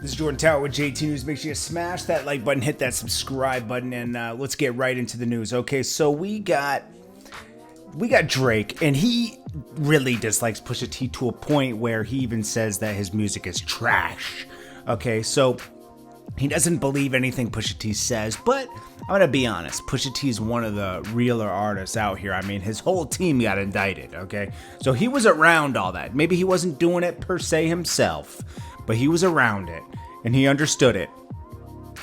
This is Jordan Tower with JT News. Make sure you smash that like button, hit that subscribe button, and let's get right into the news. Okay, so we got Drake, and he really dislikes Pusha T to a point where he even says that his music is trash. Okay, so he doesn't believe anything Pusha T says, but I'm gonna be honest, Pusha T is one of the realer artists out here. I mean, his whole team got indicted, okay? So he was around all that. Maybe he wasn't doing it per se himself, but he was around it, and he understood it.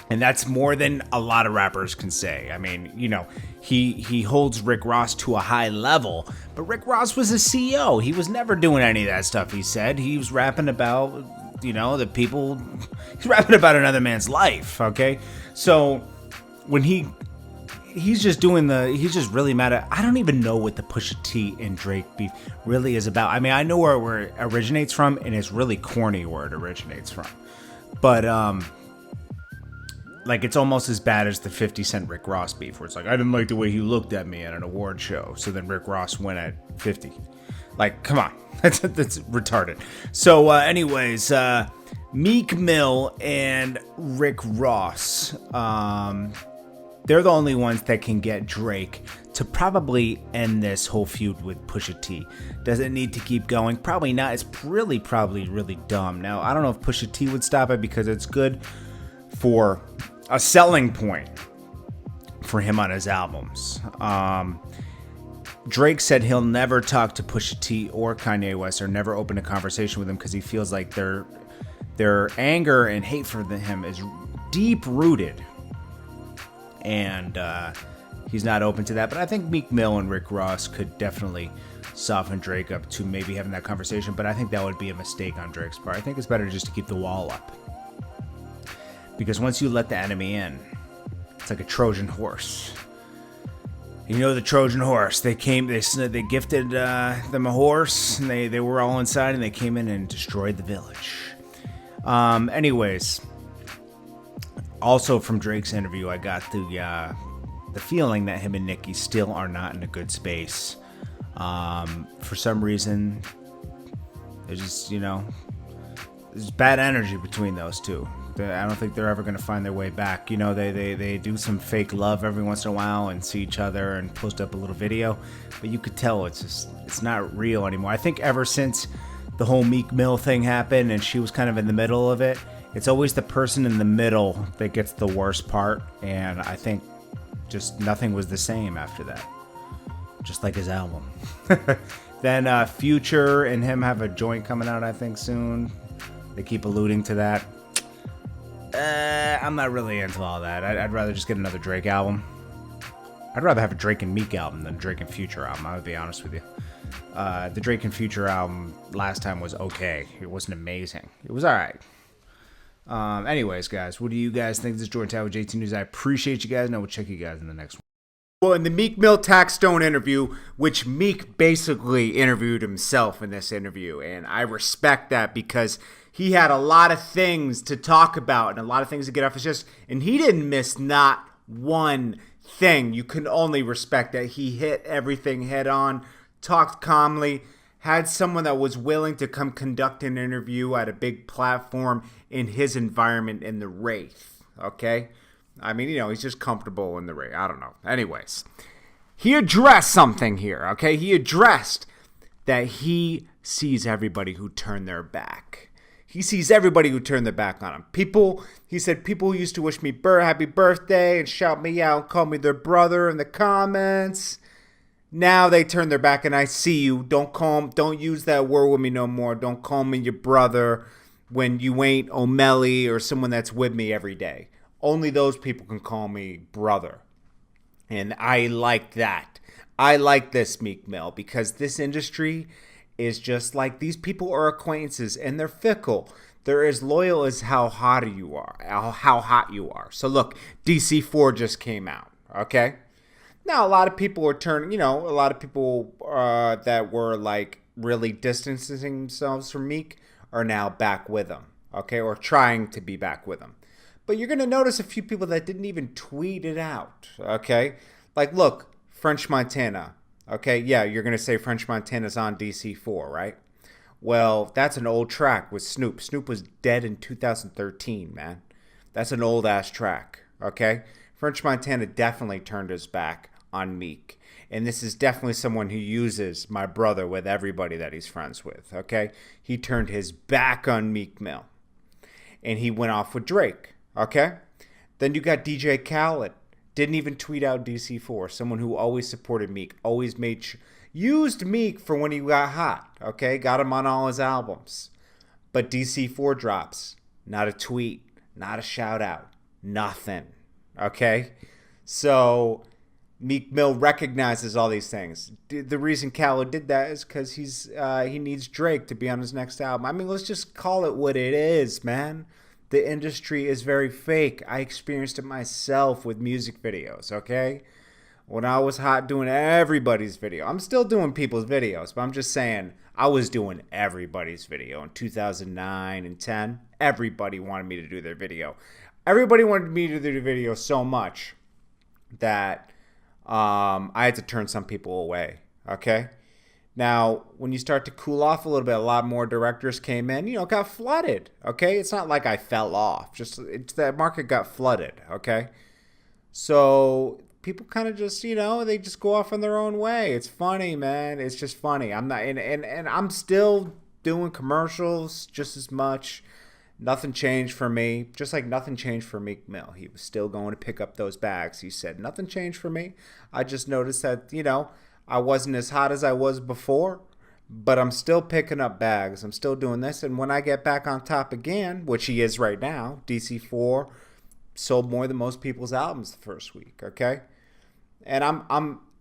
And that's more than a lot of rappers can say. I mean, you know, he holds Rick Ross to a high level, but Rick Ross was a CEO. He was never doing any of that stuff he said. He was rapping about, you know, the people. He's rapping about another man's life, okay? So when he's just really mad at, I don't even know what the Pusha T and Drake beef really is about. I mean, I know where it originates from, and it's really corny where it originates from. But, like, it's almost as bad as the 50 Cent Rick Ross beef, where it's like, I didn't like the way he looked at me at an award show, so then Rick Ross went at 50. Like, come on. That's retarded. So, anyways, Meek Mill and Rick Ross, they're the only ones that can get Drake to probably end this whole feud with Pusha T. Does it need to keep going? Probably not. It's probably really dumb. Now, I don't know if Pusha T would stop it because it's good for a selling point for him on his albums. Drake said he'll never talk to Pusha T or Kanye West, or never open a conversation with them, because he feels like their anger and hate for him is deep rooted, and he's not open to that. But I think Meek Mill and Rick Ross could definitely soften Drake up to maybe having that conversation, but I think that would be a mistake on Drake's part. I think it's better just to keep the wall up, because once you let the enemy in, it's like a Trojan horse. You know the Trojan horse. They gifted them a horse, and they were all inside, and they came in and destroyed the village. Anyways, also from Drake's interview, I got the feeling that him and Nicki still are not in a good space. For some reason, there's just, there's bad energy between those two. I don't think they're ever going to find their way back. You know, they do some fake love every once in a while and see each other and post up a little video, but you could tell it's not real anymore. I think ever since the whole Meek Mill thing happened and she was kind of in the middle of it, it's always the person in the middle that gets the worst part, and I think just nothing was the same after that. Just like his album. Then Future and him have a joint coming out, I think, soon. They keep alluding to that. I'm not really into all that. I'd rather just get another Drake album. I'd rather have a Drake and Meek album than Drake and Future album, I would be honest with you. The Drake and Future album last time was okay. It wasn't amazing. It was alright. Anyways, guys, what do you guys think? This is Jordan Tower with JT News. I appreciate you guys, and I will check you guys in the next one. Well, in the Meek Mill Tax Stone interview, which Meek basically interviewed himself in this interview, and I respect that because he had a lot of things to talk about and a lot of things to get off his chest, and he didn't miss not one thing. You can only respect that. He hit everything head on, talked calmly, had someone that was willing to come conduct an interview at a big platform in his environment in the Wraith, okay? I mean, he's just comfortable in the Wraith. I don't know. Anyways, he addressed something here, okay? He addressed that he sees everybody who turned their back. He sees everybody who turned their back on him. He said people who used to wish me happy birthday and shout me out and call me their brother in the comments. Now they turn their back, and I see you. Don't use that word with me no more. Don't call me your brother when you ain't O'Malley or someone that's with me every day. Only those people can call me brother. And I like that. I like this, Meek Mill, because this industry is just like, these people are acquaintances and they're fickle. They're as loyal as how hot you are. So look, DC4 just came out, okay? Now, a lot of people are turning, a lot of people that were like really distancing themselves from Meek are now back with him, okay? Or trying to be back with him. But you're going to notice a few people that didn't even tweet it out, okay? Like, look, French Montana, okay? Yeah, you're going to say French Montana's on DC4, right? Well, that's an old track with Snoop. Snoop was dead in 2013, man. That's an old ass track, okay? French Montana definitely turned his back on Meek. And this is definitely someone who uses my brother with everybody that he's friends with, okay? He turned his back on Meek Mill. And he went off with Drake, okay? Then you got DJ Khaled. Didn't even tweet out DC4. Someone who always supported Meek. Always used Meek for when he got hot, okay? Got him on all his albums. But DC4 drops. Not a tweet. Not a shout out. Nothing, okay? So Meek Mill recognizes all these things. The reason Khaled did that is because he needs Drake to be on his next album. I mean, let's just call it what it is, man. The industry is very fake. I experienced it myself with music videos, okay? When I was hot doing everybody's video. I'm still doing people's videos, but I'm just saying I was doing everybody's video in 2009 and 10. Everybody wanted me to do their video. Everybody wanted me to do the video so much that I had to turn some people away, okay? Now, when you start to cool off a little bit, a lot more directors came in, got flooded, okay? It's not like I fell off. That market got flooded, okay? So people kind of just, they just go off on their own way. It's funny, man. It's just funny. I'm not, and I'm still doing commercials just as much. Nothing changed for me, just like nothing changed for Meek Mill. He was still going to pick up those bags. He said, nothing changed for me. I just noticed that, I wasn't as hot as I was before, but I'm still picking up bags. I'm still doing this. And when I get back on top again, which he is right now, DC4 sold more than most people's albums the first week, okay? And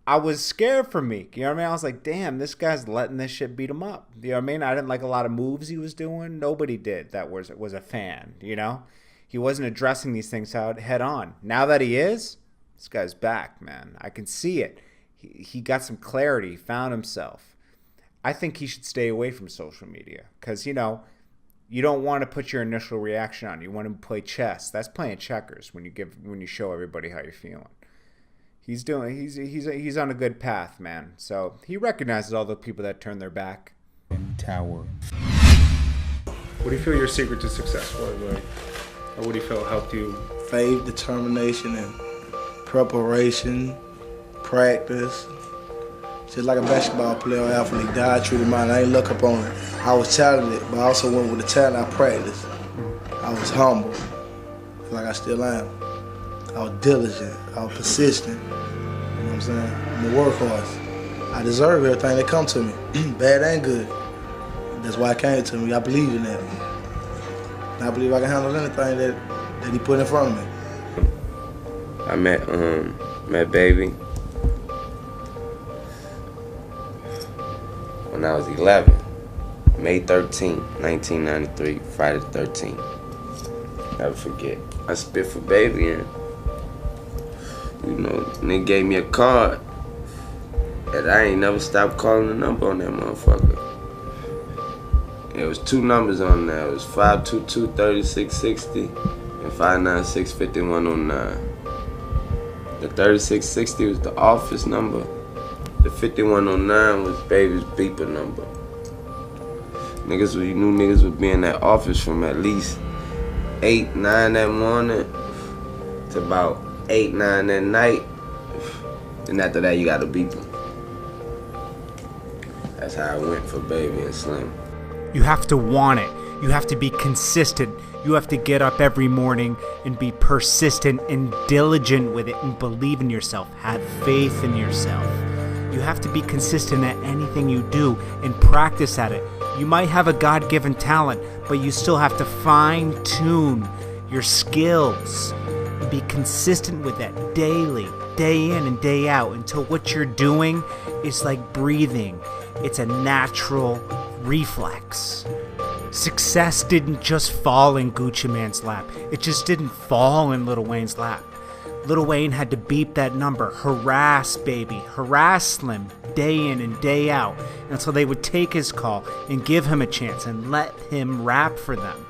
I was scared for Meek, you know what I mean? I was like, damn, this guy's letting this shit beat him up. You know what I mean? I didn't like a lot of moves he was doing. Nobody did that was a fan, He wasn't addressing these things out head on. Now that he is, this guy's back, man. I can see it. He got some clarity, found himself. I think he should stay away from social media because, you don't want to put your initial reaction on. You want to play chess. That's playing checkers when you show everybody how you're feeling. He's on a good path, man. So he recognizes all the people that turn their back. Tower. What do you feel your secret to success was? Or what do you feel helped you? Faith, determination, and preparation, practice. Just like a basketball player or athlete, God treated mine. I ain't look up on it. I was talented, but I also went with the talent I practiced. I was humble, like I still am. I was diligent. I was persistent. You know what I'm saying? I'm a workhorse. I deserve everything that come to me, bad and good. That's why it came to me. I believe in that. And I believe I can handle anything that he put in front of me. I met Baby when I was 11, May 13, 1993, Friday the 13th. Never forget. I spit for Baby and, nigga gave me a card and I ain't never stopped calling the number on that motherfucker. It was two numbers on there. It was 522-3660 and 596-5109. The 3660 was the office number. The 5109 was Baby's beeper number. You knew niggas would be in that office from at least 8, 9 that morning to about 8, 9 that night. And after that, you got to beep them. That's how it went for Baby and Slim. You have to want it. You have to be consistent. You have to get up every morning and be persistent and diligent with it and believe in yourself. Have faith in yourself. You have to be consistent at anything you do and practice at it. You might have a God-given talent, but you still have to fine-tune your skills. Be consistent with that daily, day in and day out, until what you're doing is like breathing. It's a natural reflex. Success didn't just fall in Gucci Mane's lap. It just didn't fall in Lil Wayne's lap. Lil Wayne had to beep that number, harass Baby, harass Slim, day in and day out, until they would take his call and give him a chance and let him rap for them.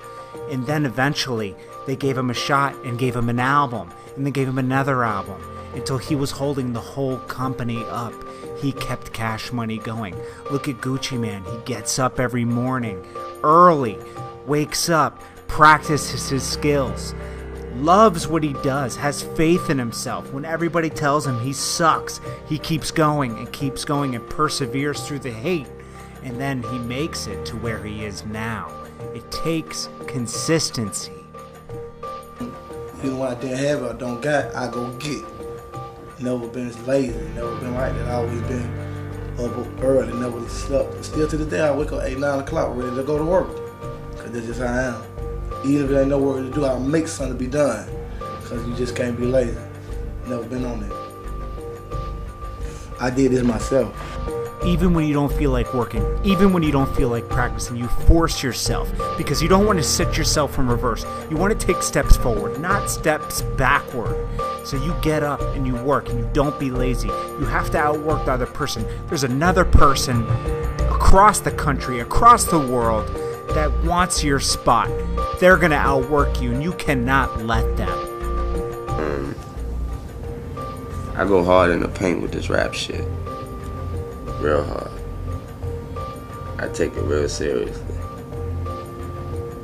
And then eventually, they gave him a shot and gave him an album, and then gave him another album, until he was holding the whole company up. he kept Cash Money going. Look at Gucci Mane. He gets up every morning, early, wakes up, practices his skills, loves what he does, has faith in himself. When everybody tells him he sucks, he keeps going and perseveres through the hate. And then he makes it to where he is now. It takes consistency. Even when I didn't have it or don't got it, I go get. Never been lazy, never been like that. I always been up early, never slept. Still to this day, I wake up 8, 9 o'clock ready to go to work. Cause that's just how I am. Even if there ain't no work to do, I'll make something to be done. Cause you just can't be lazy. Never been on that. I did this myself. Even when you don't feel like working, even when you don't feel like practicing, you force yourself because you don't want to sit yourself in reverse. You want to take steps forward, not steps backward. So you get up and you work and you don't be lazy. You have to outwork the other person. There's another person across the country, across the world that wants your spot. They're going to outwork you and you cannot let them. I go hard in the paint with this rap shit. Real hard. I take it real seriously.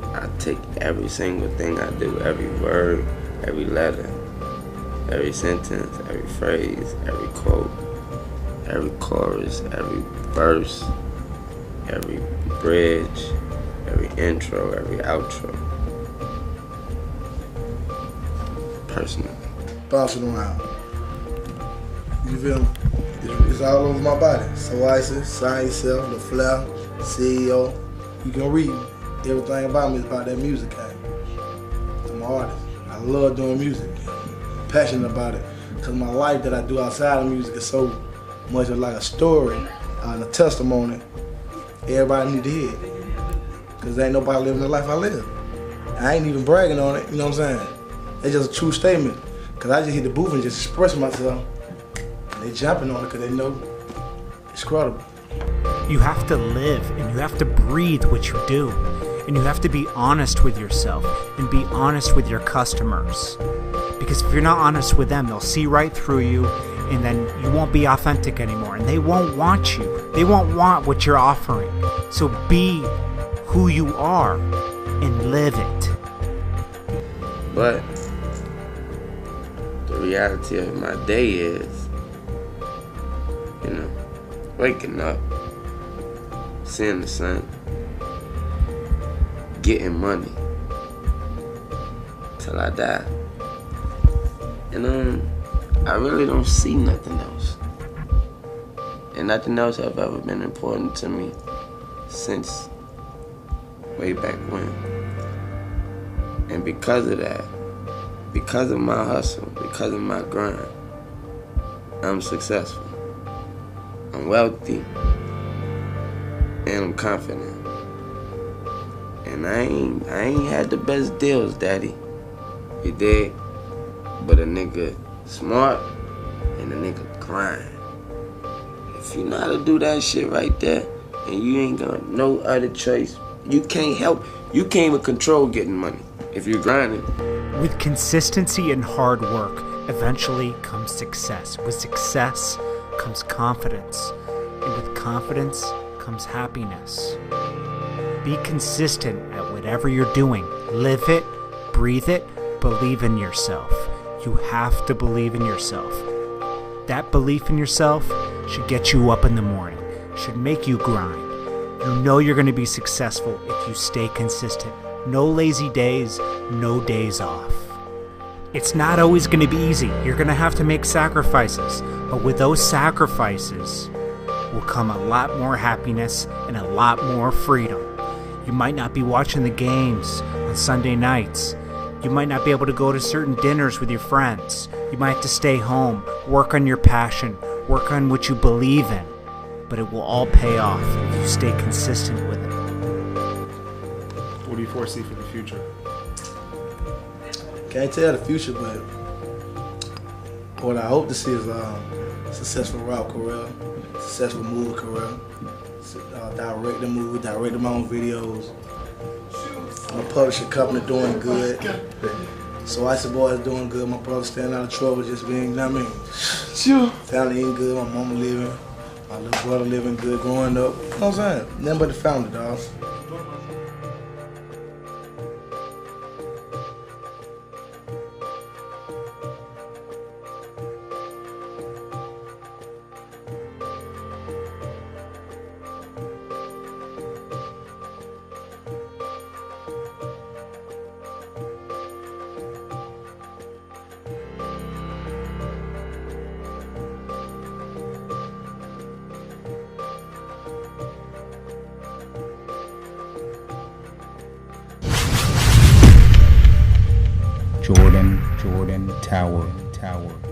I take every single thing I do, every word, every letter, every sentence, every phrase, every quote, every chorus, every verse, every bridge, every intro, every outro. Personal. Bouncing around. You feel me? It's all over my body. So Isis, Sign Yourself, The Flair, CEO. You can read everything about me is about that music. I'm an artist. I love doing music. I'm passionate about it. Because my life that I do outside of music is so much like a story and a testimony. Everybody need to hear it. Because there ain't nobody living the life I live. I ain't even bragging on it, you know what I'm saying? It's just a true statement. Because I just hit the booth and just express myself. They jumping on it because they know it's credible. You have to live and you have to breathe what you do. And you have to be honest with yourself and be honest with your customers. Because if you're not honest with them, they'll see right through you and then you won't be authentic anymore. And they won't want you. They won't want what you're offering. So be who you are and live it. But the reality of my day is, waking up, seeing the sun, getting money till I die. And I really don't see nothing else. And nothing else have ever been important to me since way back when. And because of that, because of my hustle, because of my grind, I'm successful. I'm wealthy, and I'm confident. And I ain't had the best deals, daddy. You dig? But a nigga smart and a nigga grind. If you know how to do that shit right there, and you ain't got no other choice, you can't even control getting money if you're grinding. With consistency and hard work, eventually comes success. With success comes confidence, and with confidence comes happiness. Be consistent at whatever you're doing. Live it, breathe it, believe in yourself. You have to believe in yourself. That belief in yourself should get you up in the morning, should make you grind. You know you're going to be successful if you stay consistent. No lazy days, no days off. It's not always going to be easy. You're going to have to make sacrifices. But with those sacrifices will come a lot more happiness and a lot more freedom. You might not be watching the games on Sunday nights. You might not be able to go to certain dinners with your friends. You might have to stay home, work on your passion, work on what you believe in. But it will all pay off if you stay consistent with it. What do you foresee for the future? Can't tell the future, but what I hope to see is a successful rap career, successful movie career, directing movies, directing my own videos. My publishing company doing good. So Icy Boy is doing good. My brother staying out of trouble, just being, you know what I mean? Sure. Family eating good, my mama living. My little brother living good growing up. You know what I'm saying? Nothing but the family, dog. Jordan Tower.